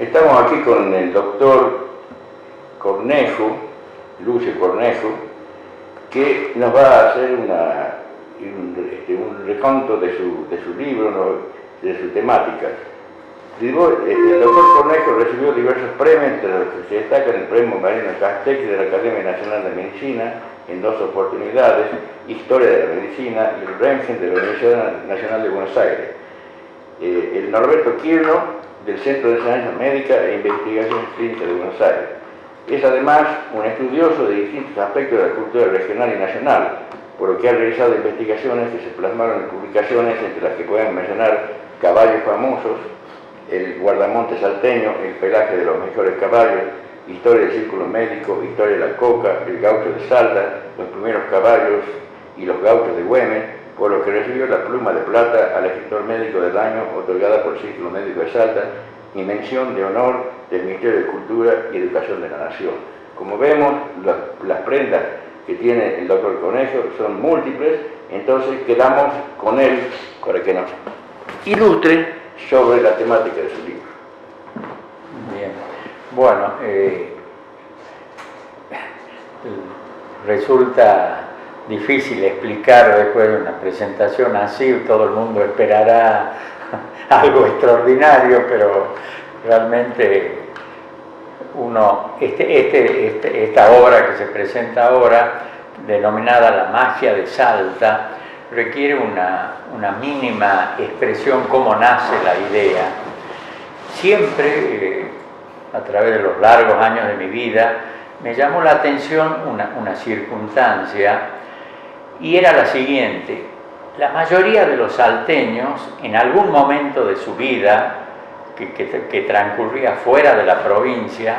Estamos aquí con el doctor Cornejo, Lucio Cornejo, que nos va a hacer un reconto de su libro, de sus temáticas. El doctor Cornejo recibió diversos premios, entre los que se destacan el premio Mariano Castelli de la Academia Nacional de Medicina en 2 oportunidades, Historia de la Medicina y el Röntgen de la Universidad Nacional de Buenos Aires. El Norberto Quirno del Centro de Enseñanza Médica e Investigaciones Clínicas de Buenos Aires. Es además un estudioso de distintos aspectos de la cultura regional y nacional, por lo que ha realizado investigaciones que se plasmaron en publicaciones, entre las que pueden mencionar Caballos Famosos, el guardamonte salteño, el pelaje de los mejores caballos, historia del círculo médico, historia de la coca, el gaucho de Salta, los primeros caballos y los gauchos de Güemes, por lo que recibió la pluma de plata al escritor médico del año otorgada por el Círculo Médico de Salta y mención de honor del Ministerio de Cultura y Educación de la Nación. Como vemos, las prendas que tiene el doctor Cornejo son múltiples, entonces quedamos con él para que nos ilustre sobre la temática de su libro. Bien, bueno, resulta difícil explicar después de una presentación así, todo el mundo esperará algo extraordinario, pero realmente esta obra que se presenta ahora, denominada La magia de Salta, requiere una mínima expresión cómo nace la idea. Siempre, a través de los largos años de mi vida, me llamó la atención una circunstancia, y era la siguiente: la mayoría de los salteños, en algún momento de su vida que transcurría fuera de la provincia,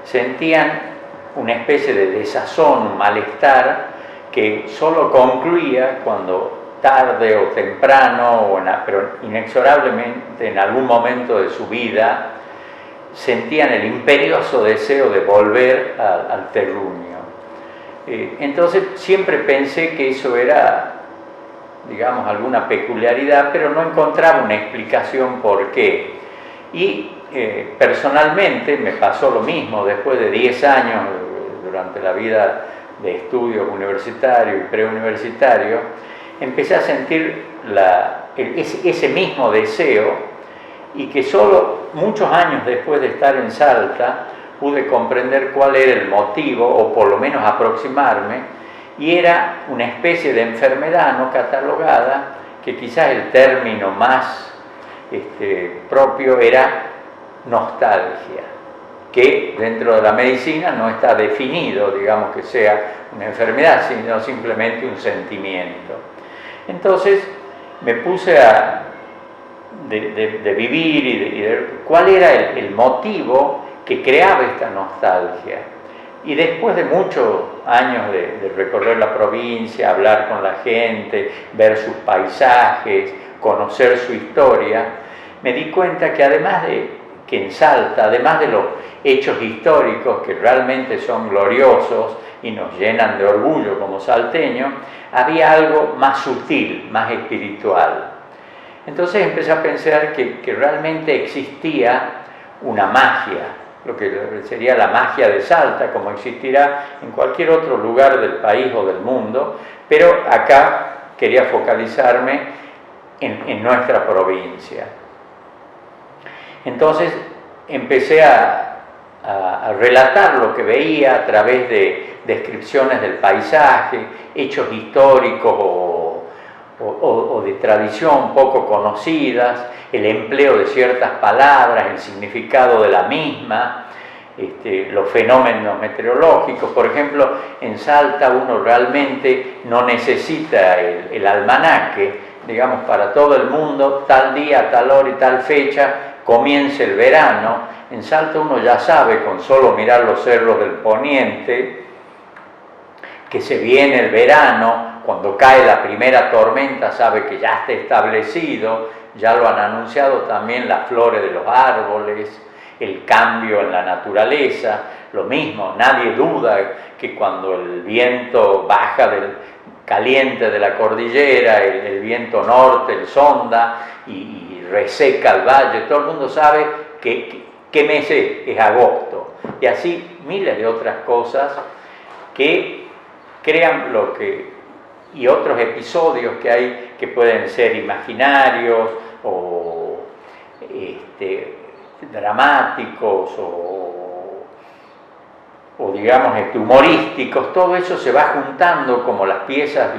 sentían una especie de desazón, un malestar que solo concluía cuando tarde o temprano, pero inexorablemente en algún momento de su vida, sentían el imperioso deseo de volver al terruño. Entonces siempre pensé que eso era, digamos, alguna peculiaridad, pero no encontraba una explicación por qué. Y personalmente me pasó lo mismo. Después de 10 años durante la vida de estudios universitario y preuniversitario, empecé a sentir ese mismo deseo, y que solo muchos años después de estar en Salta pude comprender cuál era el motivo, o por lo menos aproximarme, y era una especie de enfermedad no catalogada, que quizás el término más propio era nostalgia, que dentro de la medicina no está definido, digamos, que sea una enfermedad, sino simplemente un sentimiento. Entonces me puse de vivir y de cuál era el motivo que creaba esta nostalgia. Y después de muchos años de recorrer la provincia, hablar con la gente, ver sus paisajes, conocer su historia, me di cuenta que en Salta, además de los hechos históricos que realmente son gloriosos y nos llenan de orgullo como salteños, había algo más sutil, más espiritual. Entonces empecé a pensar que realmente existía una magia, lo que sería la magia de Salta, como existirá en cualquier otro lugar del país o del mundo, pero acá quería focalizarme en nuestra provincia. Entonces empecé a relatar lo que veía a través de descripciones del paisaje, hechos históricos o de tradición poco conocidas, el empleo de ciertas palabras, el significado de la misma, los fenómenos meteorológicos. Por ejemplo, en Salta uno realmente no necesita el almanaque, digamos, para todo el mundo, tal día, tal hora y tal fecha comienza el verano. En Salta uno ya sabe, con solo mirar los cerros del poniente, que se viene el verano. Cuando cae la primera tormenta sabe que ya está establecido, ya lo han anunciado también las flores de los árboles, el cambio en la naturaleza. Lo mismo, nadie duda que cuando el viento baja del caliente de la cordillera, el viento norte, el sonda, y reseca el valle, todo el mundo sabe que ¿Qué mes es? Es agosto. Y así miles de otras cosas que crean y otros episodios que hay que pueden ser imaginarios o dramáticos o digamos humorísticos. Todo eso se va juntando como las piezas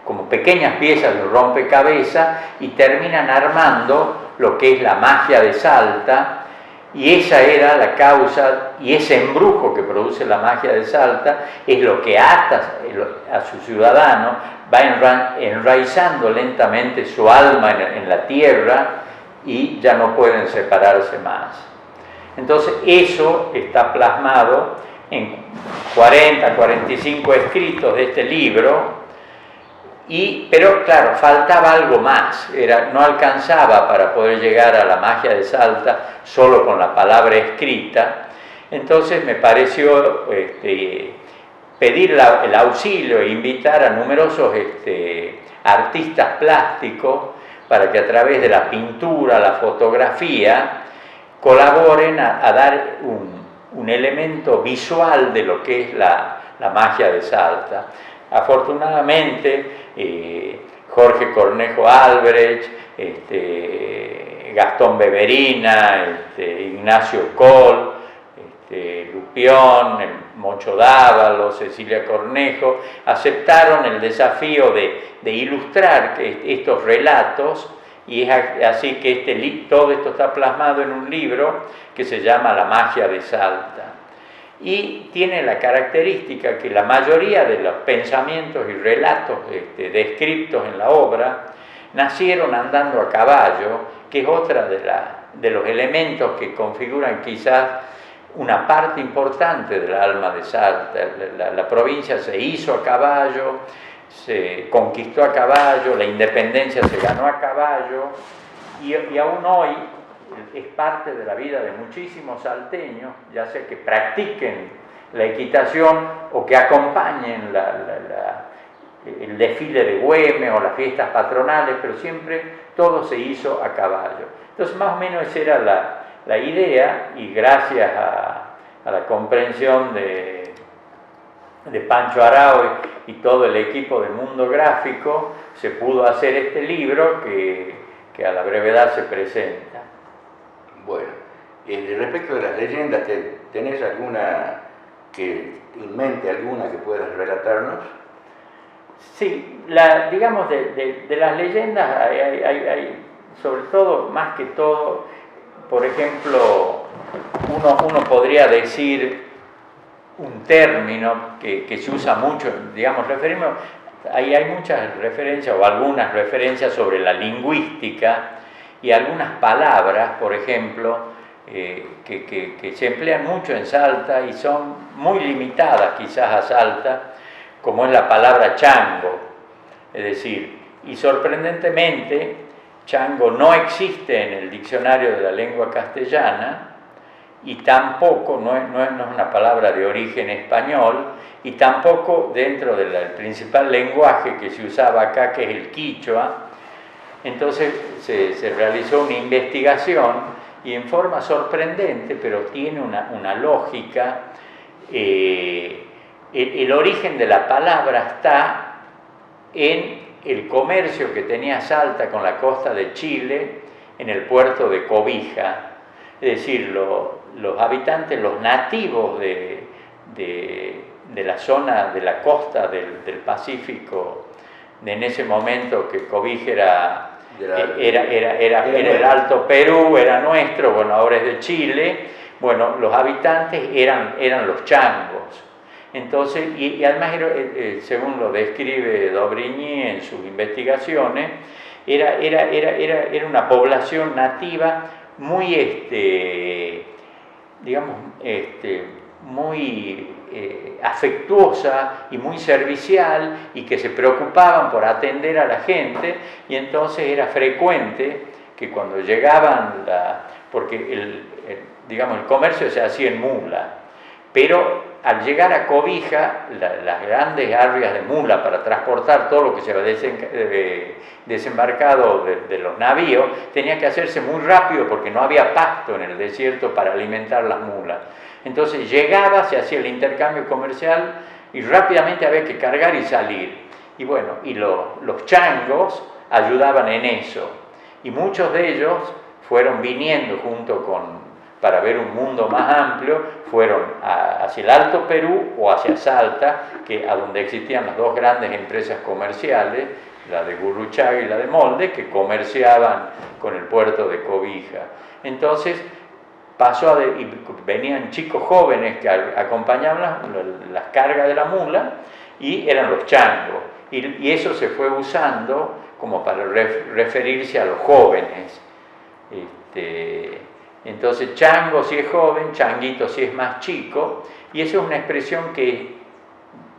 como pequeñas piezas de un rompecabezas y terminan armando lo que es la magia de Salta. Y esa era la causa, y ese embrujo que produce la magia de Salta es lo que ata a su ciudadano, va enraizando lentamente su alma en la tierra y ya no pueden separarse más. Entonces eso está plasmado en 40, 45 escritos de este libro, pero claro, faltaba algo más, no alcanzaba para poder llegar a la magia de Salta solo con la palabra escrita. Entonces me pareció pedir el auxilio e invitar a numerosos artistas plásticos para que a través de la pintura, la fotografía, colaboren a dar un elemento visual de lo que es la magia de Salta. Afortunadamente, Jorge Cornejo Albrecht, Gastón Beverina, Ignacio Coll, Lupión, Moncho Dávalo, Cecilia Cornejo, aceptaron el desafío de ilustrar estos relatos, y es así que todo esto está plasmado en un libro que se llama La magia de Salta. Y tiene la característica que la mayoría de los pensamientos y relatos descritos en la obra nacieron andando a caballo, que es otra de los elementos que configuran quizás una parte importante del alma de Salta. La provincia se hizo a caballo, se conquistó a caballo, la independencia se ganó a caballo, y aún hoy es parte de la vida de muchísimos salteños, ya sea que practiquen la equitación o que acompañen el desfile de Güemes o las fiestas patronales, pero siempre todo se hizo a caballo. Entonces más o menos esa era la idea, y gracias a la comprensión de Pancho Arao y todo el equipo de Mundo Gráfico se pudo hacer este libro que a la brevedad se presenta. Bueno, respecto de las leyendas, ¿tenés alguna en mente, alguna que puedas relatarnos? Sí, digamos de las leyendas hay, sobre todo, más que todo, por ejemplo, uno podría decir un término que se usa mucho, digamos, hay muchas referencias o algunas referencias sobre la lingüística y algunas palabras, por ejemplo, que se emplean mucho en Salta y son muy limitadas quizás a Salta, como es la palabra chango. Es decir, y sorprendentemente, chango no existe en el diccionario de la lengua castellana, y tampoco, no es una palabra de origen español, y tampoco dentro del principal lenguaje que se usaba acá, que es el quichua. Entonces se realizó una investigación y en forma sorprendente, pero tiene una lógica, el origen de la palabra está en el comercio que tenía Salta con la costa de Chile en el puerto de Cobija. Es decir, los habitantes, los nativos de la zona de la costa del Pacífico, en ese momento que Cobija era el Alto Perú, era nuestro, bueno, ahora es de Chile. Bueno, los habitantes eran los changos. Entonces, y además, según lo describe D'Aubigny en sus investigaciones, era una población nativa muy, muy afectuosa y muy servicial, y que se preocupaban por atender a la gente, y entonces era frecuente que cuando llegaban, porque el comercio se hacía en mula, pero al llegar a Cobija, las grandes arrias de mula para transportar todo lo que se había desembarcado de los navíos, tenía que hacerse muy rápido porque no había pasto en el desierto para alimentar las mulas. Entonces llegaba, se hacía el intercambio comercial y rápidamente había que cargar y salir. Y bueno, y los changos ayudaban en eso. Y muchos de ellos fueron viniendo para ver un mundo más amplio, fueron hacia el Alto Perú o hacia Salta, a donde existían las dos grandes empresas comerciales, la de Gurruchaga y la de Molde, que comerciaban con el puerto de Cobija. Entonces venían chicos jóvenes que acompañaban las cargas de la mula y eran los changos. Y eso se fue usando como para referirse a los jóvenes. Entonces, chango si es joven, changuito si es más chico, y eso es una expresión que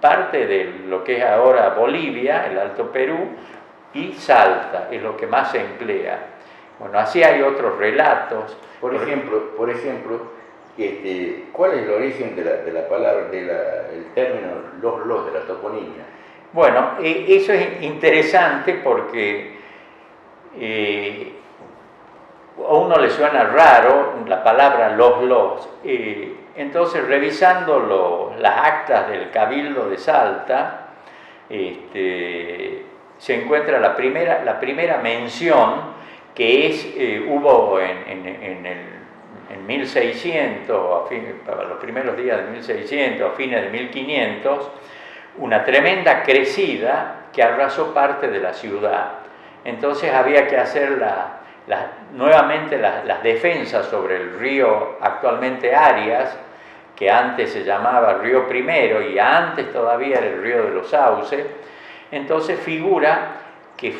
parte de lo que es ahora Bolivia, el Alto Perú, y Salta, es lo que más se emplea. Bueno, así hay otros relatos. Por ejemplo, ¿cuál es el origen de la palabra, el término los de la toponimia? Bueno, eso es interesante porque a uno le suena raro la palabra los. Entonces, revisando las actas del Cabildo de Salta, se encuentra la primera mención que hubo en 1600, para los primeros días de 1600, a fines de 1500, una tremenda crecida que arrasó parte de la ciudad. Entonces había que hacer nuevamente las defensas sobre el río actualmente Arias, que antes se llamaba Río Primero y antes todavía era el río de los Sauces. Entonces figura que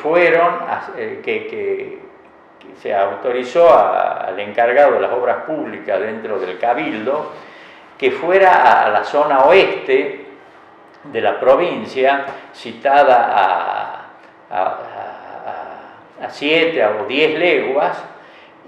que se autorizó al encargado de las obras públicas dentro del Cabildo que fuera a la zona oeste de la provincia, citada a 7 o 10 leguas,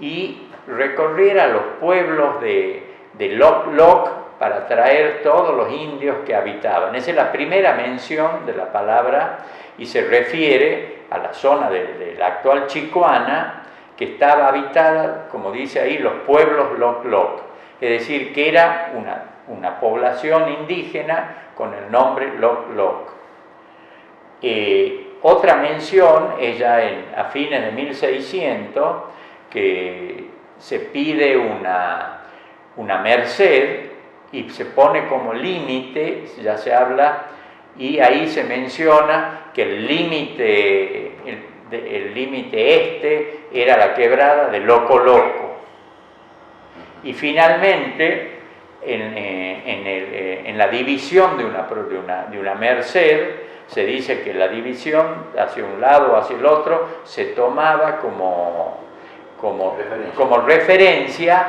y recorriera los pueblos de Loc Loc para traer todos los indios que habitaban. Esa es la primera mención de la palabra y se refiere a la zona de la actual Chicoana, que estaba habitada, como dice ahí, los pueblos Loc Loc, es decir, que era una población indígena con el nombre Loc Loc. Otra mención es ya a fines de 1600, que se pide una merced y se pone como límite, ya se habla, y ahí se menciona que el límite era la quebrada de Loco Loco. Y finalmente, en la división de una merced, se dice que la división hacia un lado o hacia el otro se tomaba como referencia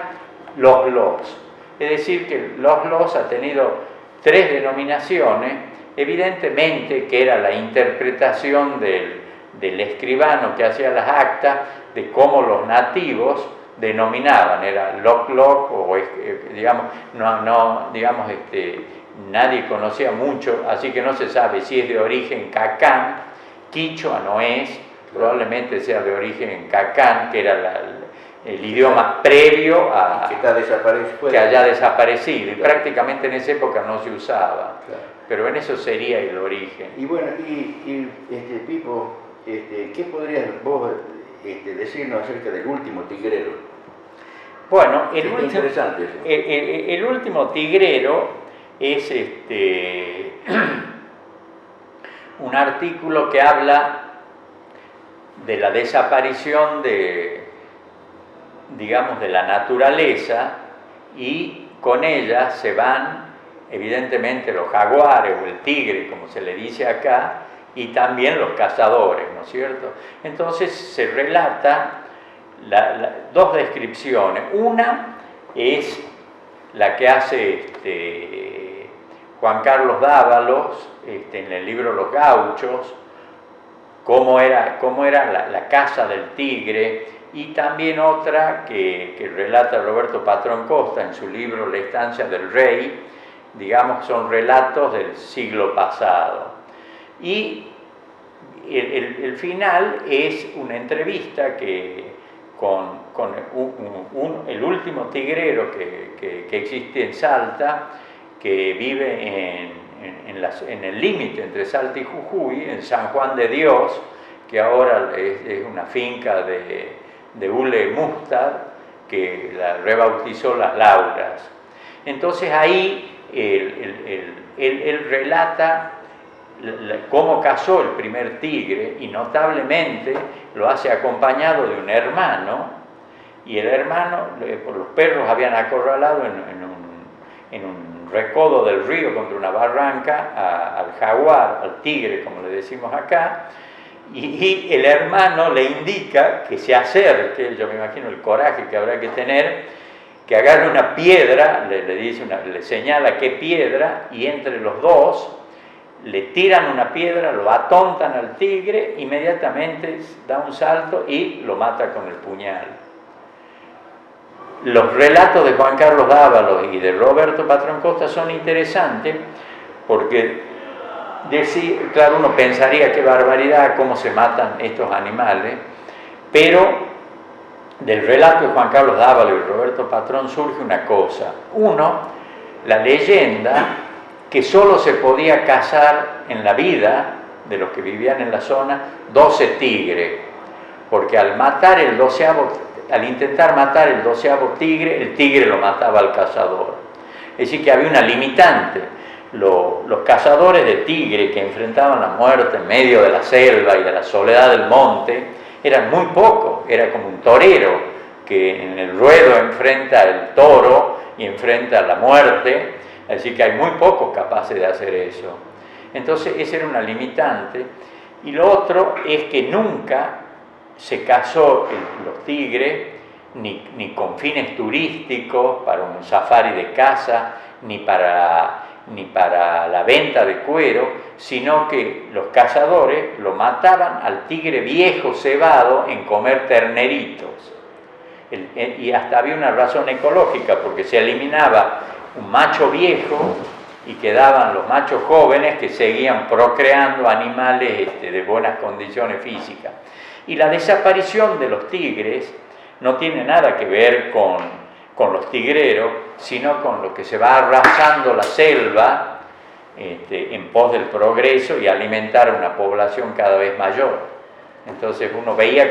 los. Es decir, que los ha tenido 3 denominaciones, evidentemente que era la interpretación del escribano que hacía las actas de cómo los nativos denominaban, era Loc Loc, o digamos, nadie conocía mucho, así que no se sabe si es de origen cacán, quichua no es, probablemente sea de origen cacán, que era el idioma previo que haya desaparecido, y prácticamente en esa época no se usaba, pero en eso sería el origen. Y bueno, Pipo, ¿qué podrías vos decirnos acerca del último tigrero? Bueno, interesante eso. El último tigrero es un artículo que habla de la desaparición de la naturaleza, y con ella se van evidentemente los jaguares o el tigre, como se le dice acá, y también los cazadores, ¿no es cierto? Entonces se relata dos descripciones. Una es la que hace Juan Carlos Dávalos en el libro Los Gauchos, cómo era la caza del tigre, y también otra que relata Roberto Patrón Costa en su libro La estancia del rey, digamos, son relatos del siglo pasado. Y el final es una entrevista con el último tigrero que existe en Salta, que vive en el límite entre Salta y Jujuy, en San Juan de Dios, que ahora es una finca de Ule Mustad, que la rebautizó Las Lauras. Entonces ahí él relata cómo cazó el primer tigre, y notablemente lo hace acompañado de un hermano, y el hermano, los perros habían acorralado en un recodo del río contra una barranca al jaguar, al tigre como le decimos acá, y el hermano le indica que se acerque. Yo me imagino el coraje que habrá que tener, que agarre una piedra, le señala qué piedra, y entre los dos le tiran una piedra, lo atontan al tigre, inmediatamente da un salto y lo mata con el puñal. Los relatos de Juan Carlos Dávalos y de Roberto Patrón Costa son interesantes porque, claro, uno pensaría qué barbaridad, cómo se matan estos animales, pero del relato de Juan Carlos Dávalos y Roberto Patrón surge una cosa. Uno, la leyenda que solo se podía cazar en la vida de los que vivían en la zona 12 tigres, porque al intentar matar el 12º tigre, el tigre lo mataba al cazador. Es decir, que había una limitante. Los cazadores de tigre que enfrentaban la muerte en medio de la selva y de la soledad del monte eran muy pocos. Era como un torero que en el ruedo enfrenta el toro y enfrenta la muerte. Así que hay muy pocos capaces de hacer eso. Entonces esa era una limitante. Y lo otro es que nunca se cazó los tigres ni con fines turísticos, para un safari de caza, ni para la venta de cuero, sino que los cazadores lo mataban al tigre viejo cebado en comer terneritos. Y hasta había una razón ecológica, porque se eliminaba un macho viejo y quedaban los machos jóvenes que seguían procreando animales de buenas condiciones físicas. Y la desaparición de los tigres no tiene nada que ver con los tigreros, sino con lo que se va arrasando la selva en pos del progreso y alimentar una población cada vez mayor. Entonces uno veía,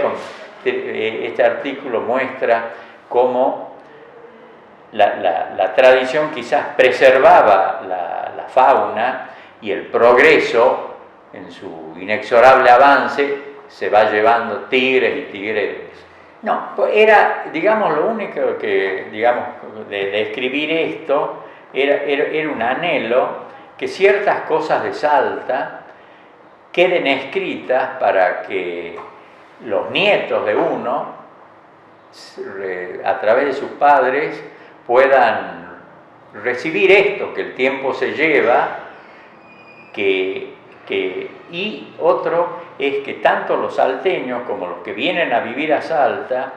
este artículo muestra cómo la tradición quizás preservaba la fauna, y el progreso, en su inexorable avance, se va llevando tigres y tigreros. No, pues era, digamos, lo único que, digamos, de escribir esto, era un anhelo que ciertas cosas de Salta queden escritas para que los nietos de uno, a través de sus padres, puedan recibir esto que el tiempo se lleva, y otro es que tanto los salteños como los que vienen a vivir a Salta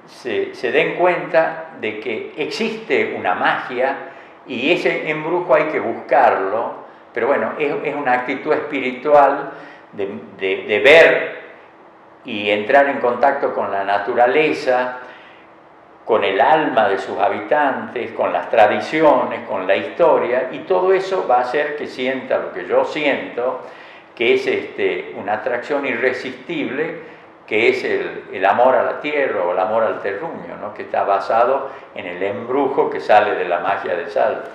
se den cuenta de que existe una magia, y ese embrujo hay que buscarlo, pero bueno, es una actitud espiritual de ver y entrar en contacto con la naturaleza, con el alma de sus habitantes, con las tradiciones, con la historia, y todo eso va a hacer que sienta lo que yo siento, que es una atracción irresistible, que es el amor a la tierra o el amor al terruño, ¿no? Que está basado en el embrujo que sale de la magia de Salta.